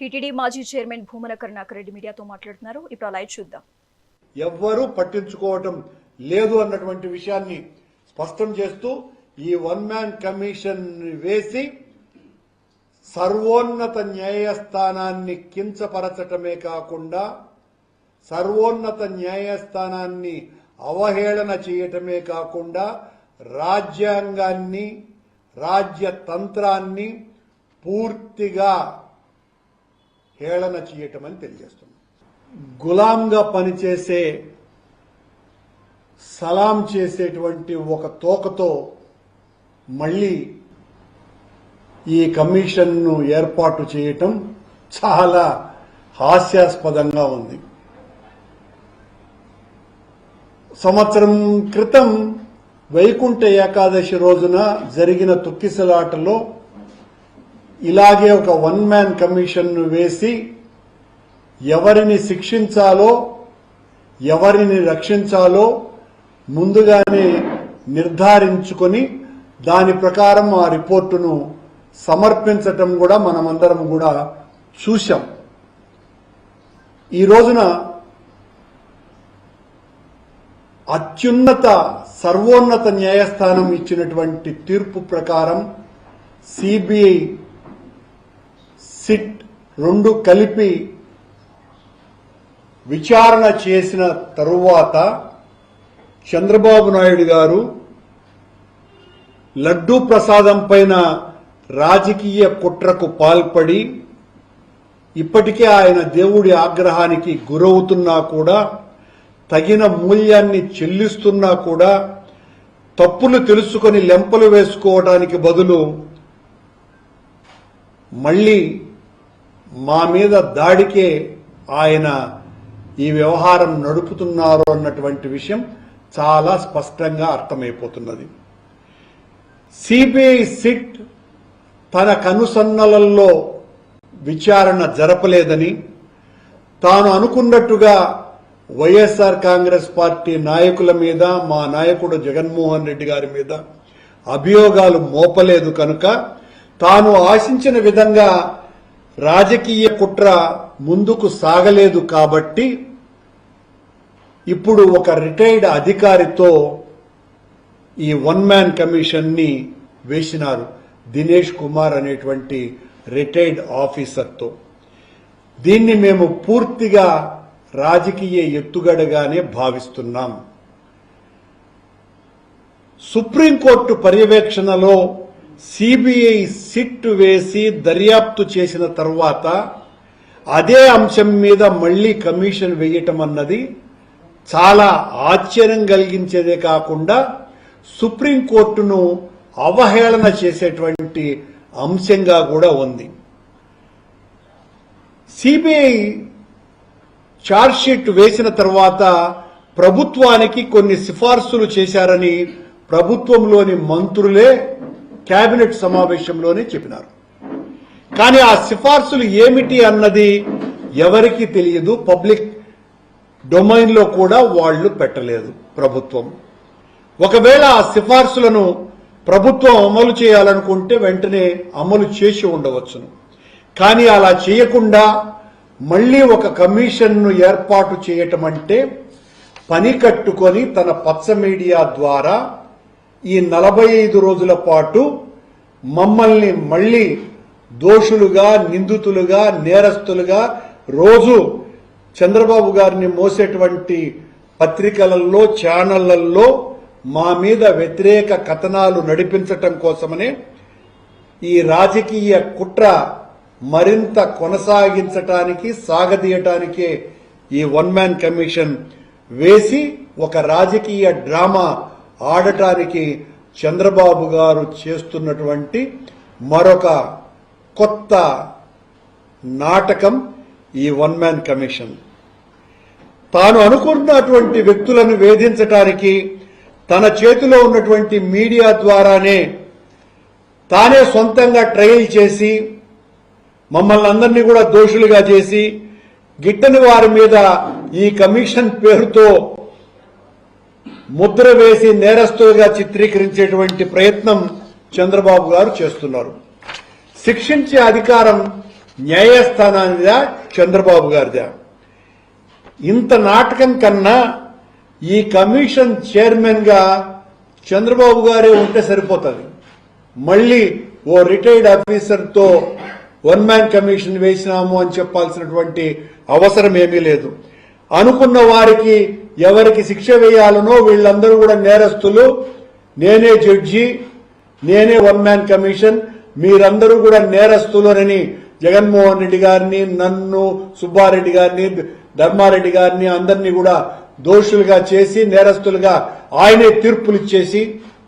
TTD మాజీ chairman Bhumana Karunakar Reddy మీడియాతో మాట్లాడుతున్నారు. ఇప్పుడు లైవ్ చూద్దాం. ఎవ్వరూ పట్టించుకోవటం లేదు అన్నటువంటి విషయాన్ని స్పష్టం చేస్తూ ఈ వన్ మ్యాన్ కమిషన్ వేసి సర్వోన్నత న్యాయస్థానాన్ని కించపరచటమే కాకుండా సర్వోన్నత న్యాయస్థానాన్ని అవహేళన చేయటమే కాకుండా రాజ్యాంగాన్ని రాజ్యతంత్రాన్ని పూర్తిగా హేళన చేయటమని తెలియజేస్తున్నాం. గులాంగా పనిచేసే సలాం చేసేటువంటి ఒక తోకతో మళ్లీ ఈ కమిషన్ను ఏర్పాటు చేయటం చాలా హాస్యాస్పదంగా ఉంది. సంవత్సరం క్రితం వైకుంఠ ఏకాదశి రోజున జరిగిన తొక్కిసలాటలో ఇలాగే ఒక వన్ మ్యాన్ కమిషన్ను వేసి ఎవరిని శిక్షించాలో ఎవరిని రక్షించాలో ముందుగానే నిర్ధారించుకొని దాని ప్రకారం ఆ రిపోర్టును సమర్పించటం కూడా మనమందరం కూడా చూశాం. ఈ రోజున అత్యున్నత సర్వోన్నత న్యాయస్థానం ఇచ్చినటువంటి తీర్పు ప్రకారం సిబిఐ సిట్ రెండు కలిపి విచారణ చేసిన తరువాత చంద్రబాబు నాయుడు గారు లడ్డూ ప్రసాదం పైన రాజకీయ కుట్రకు పాల్పడి ఇప్పటికే ఆయన దేవుడి ఆగ్రహానికి గురవుతున్నా కూడా తగిన మూల్యాన్ని చెల్లిస్తున్నా కూడా తప్పులు తెలుసుకొని లెంపలు వేసుకోవడానికి బదులు మళ్లీ మా మీద దాడికే ఆయన ఈ వ్యవహారం నడుపుతున్నారు అన్నటువంటి విషయం చాలా స్పష్టంగా అర్థమైపోతున్నది. సిబిఐ సిట్ తన కనుసన్నలలో విచారణ జరపలేదని తాను అనుకున్నట్టుగా వైఎస్ఆర్ కాంగ్రెస్ పార్టీ నాయకుల మీద మా నాయకుడు జగన్మోహన్ రెడ్డి గారి మీద అభియోగాలు మోపలేదు కనుక తాను ఆశించిన విధంగా రాజకీయ కుట్ర ముందుకు సాగలేదు కాబట్టి ఇప్పుడు ఒక రిటైర్డ్ అధికారితో ఈ వన్ మ్యాన్ కమిషన్ ని వేసినారు. దినేష్ కుమార్ అనేటువంటి రిటైర్డ్ ఆఫీసర్తో. దీన్ని మేము పూర్తిగా రాజకీయ ఎత్తుగడగానే భావిస్తున్నాం. సుప్రీంకోర్టు పర్యవేక్షణలో సిబిఐ సిట్ వేసి దర్యాప్తు చేసిన తర్వాత అదే అంశం మీద మళ్లీ కమిషన్ వేయటం అన్నది చాలా ఆశ్చర్యం కలిగించేదే కాకుండా సుప్రీంకోర్టును అవహేళన చేసేటువంటి అంశంగా కూడా ఉంది. సిబిఐ ఛార్జ్షీట్ వేసిన తర్వాత ప్రభుత్వానికి కొన్ని సిఫార్సులు చేశారని ప్రభుత్వంలోని మంత్రులే కేబినెట్ సమావేశంలోనే చెప్పినారు. కానీ ఆ సిఫార్సులు ఏమిటి అన్నది ఎవరికీ తెలియదు. పబ్లిక్ డొమైన్ లో కూడా వాళ్లు పెట్టలేదు ప్రభుత్వం. ఒకవేళ ఆ సిఫార్సులను ప్రభుత్వం అమలు చేయాలనుకుంటే వెంటనే అమలు చేసి ఉండవచ్చును. కానీ అలా చేయకుండా మళ్లీ ఒక కమిషన్ను ఏర్పాటు చేయటం అంటే పని కట్టుకొని తన పచ్చ మీడియా ద్వారా ఈ 45 రోజుల పాటు మమ్మల్ని మళ్లీ దోషులుగా నిందితులుగా నేరస్తులుగా రోజు చంద్రబాబు గారిని మోసేటువంటి పత్రికలలో ఛానళ్లలో మా మీద వ్యతిరేక కథనాలు నడిపించటం కోసమనే ఈ రాజకీయ కుట్ర మరింత కొనసాగించటానికి సాగదీయటానికే ఈ వన్ మ్యాన్ కమిషన్ వేసి ఒక రాజకీయ డ్రామా ఆడటానికి చంద్రబాబు గారు చేస్తున్నటువంటి మరొక కొత్త నాటకం ఈ వన్ మ్యాన్ కమిషన్. తాను అనుకున్నటువంటి వ్యక్తులను వేధించటానికి తన చేతిలో ఉన్నటువంటి మీడియా ద్వారానే తానే సొంతంగా ట్రయల్ చేసి మమ్మల్ని అందరినీ కూడా దోషులుగా చేసి గిట్టని వారి మీద ఈ కమిషన్ పేరుతో ముద్ర వేసి నేరస్తులుగా చిత్రీకరించేటువంటి ప్రయత్నం చంద్రబాబు గారు చేస్తున్నారు. శిక్షించే అధికారం న్యాయస్థానానిదా చంద్రబాబు గారిదా? ఇంత నాటకం కన్నా ఈ కమిషన్ చైర్మన్ గా చంద్రబాబు గారే ఉంటే సరిపోతుంది. మళ్ళీ ఓ రిటైర్డ్ ఆఫీసర్ తో వన్ మ్యాన్ కమిషన్ వేసినాము అని చెప్పాల్సినటువంటి అవసరం ఏమీ లేదు. అనుకున్న వారికి ఎవరికి శిక్ష వేయాలనో వీళ్ళందరూ కూడా నేరస్తులు, నేనే జడ్జి, నేనే వన్ మ్యాన్ కమిషన్, మీరందరూ కూడా నేరస్తులనని జగన్మోహన్ రెడ్డి గారిని, నన్ను, సుబ్బారెడ్డి గారిని, ధర్మారెడ్డి గారిని అందరినీ కూడా దోషులుగా చేసి నేరస్తులుగా ఆయనే తీర్పులు ఇచ్చేసి